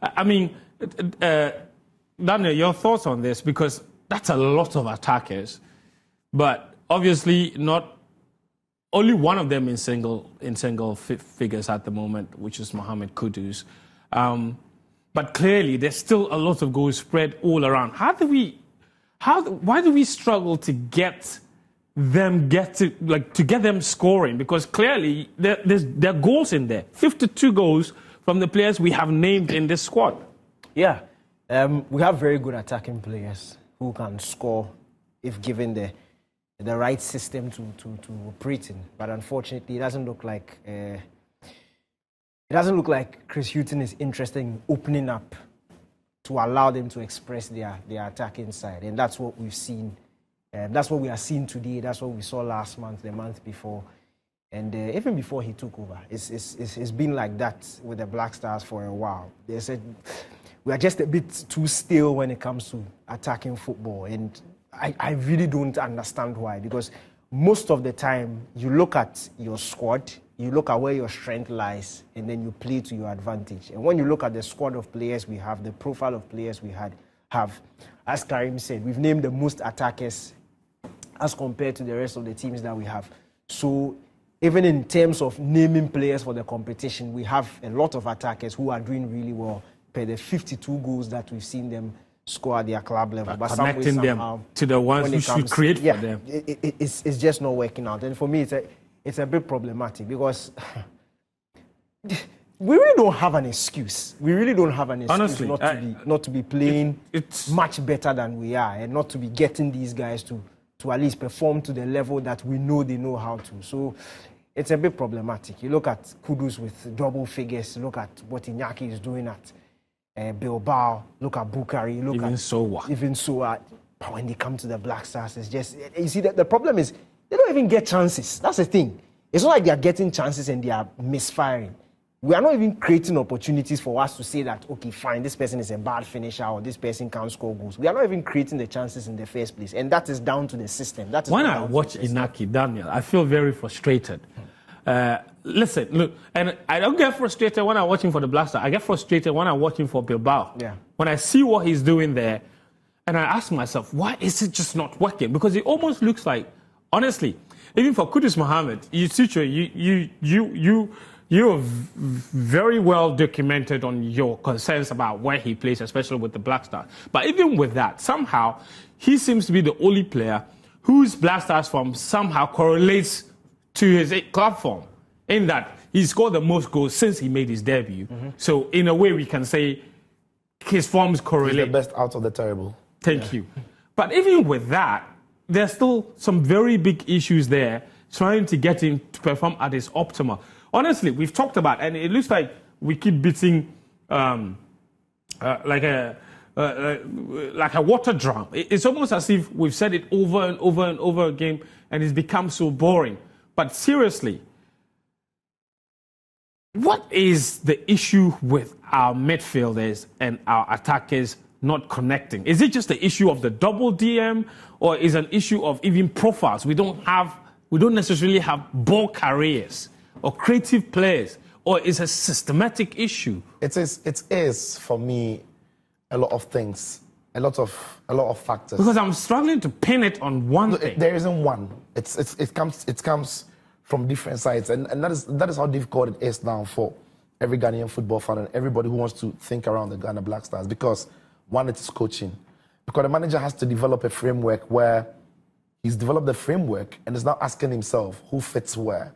I mean, Daniel, your thoughts on this, because that's a lot of attackers, but obviously not only one of them in single figures at the moment, which is Mohamed Kudus. But clearly, there's still a lot of goals spread all around. Why do we struggle to get them scoring? Because clearly there are goals in there. 52 goals from the players we have named in this squad. Yeah, we have very good attacking players who can score if given the right system to operate in. But unfortunately, it doesn't look like Chris Hughton is interested in opening up to allow them to express their attacking side, and that's what we've seen. That's what we are seeing today. That's what we saw last month, the month before, and even before he took over. It's been like that with the Black Stars for a while. They said we are just a bit too stale when it comes to attacking football, and I really don't understand why. Because most of the time, you look at your squad, you look at where your strength lies, and then you play to your advantage. And when you look at the squad of players we have, the profile of players we have, as Karim said, we've named the most attackers as compared to the rest of the teams that we have. So even in terms of naming players for the competition, we have a lot of attackers who are doing really well per the 52 goals that we've seen them score at their club level. But connecting them to the ones who should create for them. It's just not working out. And for me, it's a bit problematic because we really don't have an excuse. We really don't have an excuse. Honestly, not to be playing much better than we are, and not to be getting these guys to at least perform to the level that we know they know how to. So it's a bit problematic. You look at Kudus with double figures, look at what Iñaki is doing at Bilbao, look at Bukari, look at even Soa. But when they come to the Black Stars, it's just, you see, the problem is they don't even get chances. That's the thing. It's not like they are getting chances and they are misfiring. We are not even creating opportunities for us to say that, okay, fine, this person is a bad finisher or this person can't score goals. We are not even creating the chances in the first place. And that is down to the system. That is when I watch Iñaki, Daniel, I feel very frustrated. Listen, look, and I don't get frustrated when I'm watching for the Black Stars. I get frustrated when I'm watching for Bilbao. Yeah. When I see what he's doing there, and I ask myself, why is it just not working? Because it almost looks like, honestly, even for Kudus Mohamed, you're very well documented on your concerns about where he plays, especially with the Black Stars. But even with that, somehow, he seems to be the only player whose Black Stars form somehow correlates to his club form, in that he scored the most goals since he made his debut. Mm-hmm. So in a way, we can say his forms correlate. He's the best out of the terrible. Thank you. But even with that, there's still some very big issues there trying to get him to perform at his optimal. Honestly, we've talked about, and it looks like we keep beating like a water drum. It's almost as if we've said it over and over and over again, and it's become so boring. But seriously, what is the issue with our midfielders and our attackers not connecting? Is it just the issue of the double DM, or is it an issue of even profiles? We don't necessarily have ball carriers or creative players, or is it a systematic issue? It is for me a lot of things, a lot of factors. Because I'm struggling to pin it on one thing. There isn't one. It comes from different sides, and that is how difficult it is now for every Ghanaian football fan and everybody who wants to think around the Ghana Black Stars. Because one, it is coaching. Because the manager has to develop a framework where he's developed the framework and is now asking himself who fits where.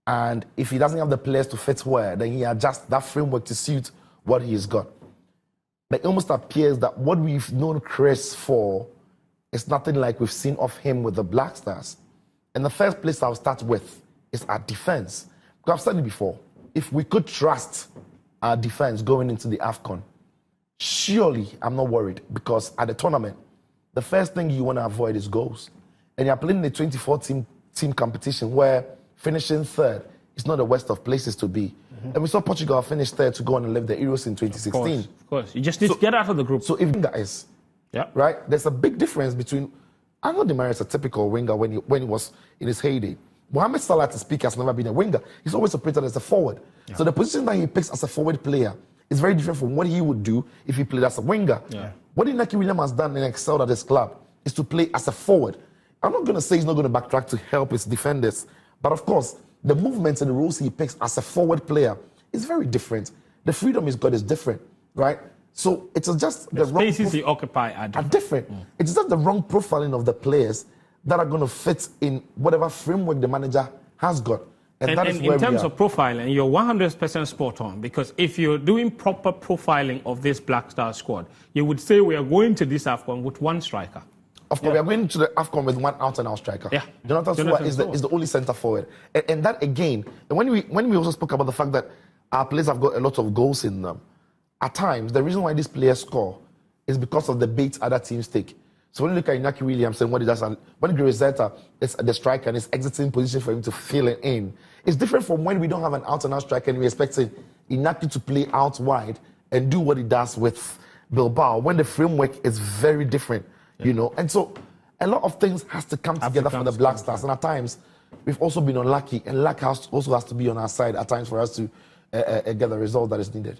And if he doesn't have the players to fit where, then he adjusts that framework to suit what he's got. But it almost appears that what we've known Chris for is nothing like we've seen of him with the Black Stars. And the first place I'll start with is our defense. Because I've said it before, if we could trust our defense going into the AFCON, surely I'm not worried, because at the tournament, the first thing you want to avoid is goals. And you're playing in a 24-team competition where finishing third is not the worst of places to be. Mm-hmm. And we saw Portugal finish third to go on and live the Euros in 2016. Of course. You just need to get out of the group. So if guys, right, there's a big difference between Angel Di Maria is a typical winger when he was in his heyday. Mohamed Salah, to speak, has never been a winger. He's always operated as a forward. Yeah. So the position that he picks as a forward player is very different from what he would do if he played as a winger. Yeah. What Inaki Williams has done and excelled at his club is to play as a forward. I'm not going to say he's not going to backtrack to help his defenders, but of course, the movements and the roles he picks as a forward player is very different. The freedom he's got is different, right? So it's just the wrong spaces he occupy are different. It's just the wrong profiling of the players that are going to fit in whatever framework the manager has got. And that is where in terms of profiling, you're 100% spot on, because if you're doing proper profiling of this Black Star squad, you would say we are going to this AFCON with one striker. Of course, we are going to the AFCON with one out-and-out striker. Yeah. Jonathan Soa is the only centre forward. And that, again, when we also spoke about the fact that our players have got a lot of goals in them, at times, the reason why these players score is because of the bait other teams take. So when you look at Inaki Williams and what he does, and when Griselda is the striker and is exiting position for him to fill it in, it's different from when we don't have an out-and-out striker and we're expecting Inaki to play out wide and do what he does with Bilbao, when the framework is very different, you know. And so a lot of things has to come together for the Black Stars. And at times, we've also been unlucky, and luck also has to be on our side at times for us to get the result that is needed.